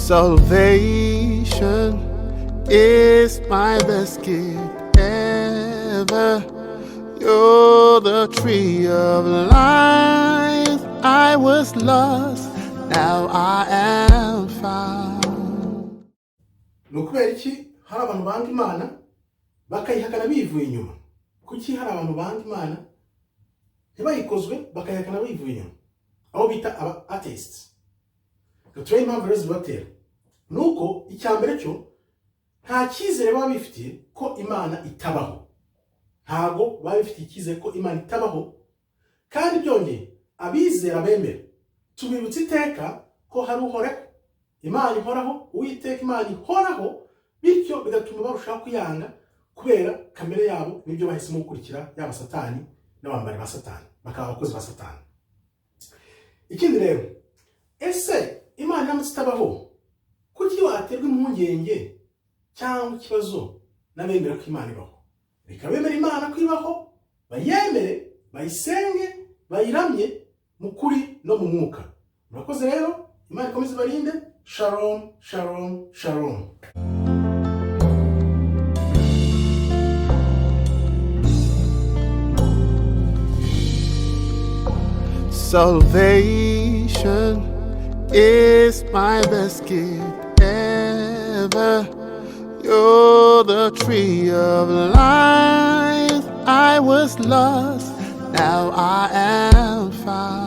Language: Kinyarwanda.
Salvation is my best gift ever. You're the tree of life. I was lost, now I am found. Nukubera iki hari abantu banga Imana bakayihakana bivuye inyuma? Kuki hari abantu banga Imana ntibayikozwe bakayihakana bivuye inyuma? Abo bita aba atheists. Gatureye impamvu rero zibatera. Nuko icyambere cyo nta cyizere baba bifitiye ko Imana itabaho. Ntago baba bifitiye icyizere ko Imana itabaho. Kandi byongeye abizera abemera tubibutsa iteka ko hari uhoraho. Imana ihoraho, Uwiteka Imana ihoraho, bityo bigatuma barushaho kuyanga kubera kamere yabo n'ibyo bahisemo gukurikira yaba satani n'abambari ba satani, bakaba abakozi ba satani. Ikindi rero, ese Imana iramutse itabaho, kuki waterwa impungenge cyangwa ikibazo n'abemera ko Imana ibaho? Reka bemera Imana ko ibaho, bayemere, bayisenge, bayiramye mu kuri no mu mwuka. Murakoze rero, Imana ikomeze ibarinde. Shalom, shalom, shalom. Salvation is my best gift ever. You're the tree of life. I was lost, now I am found.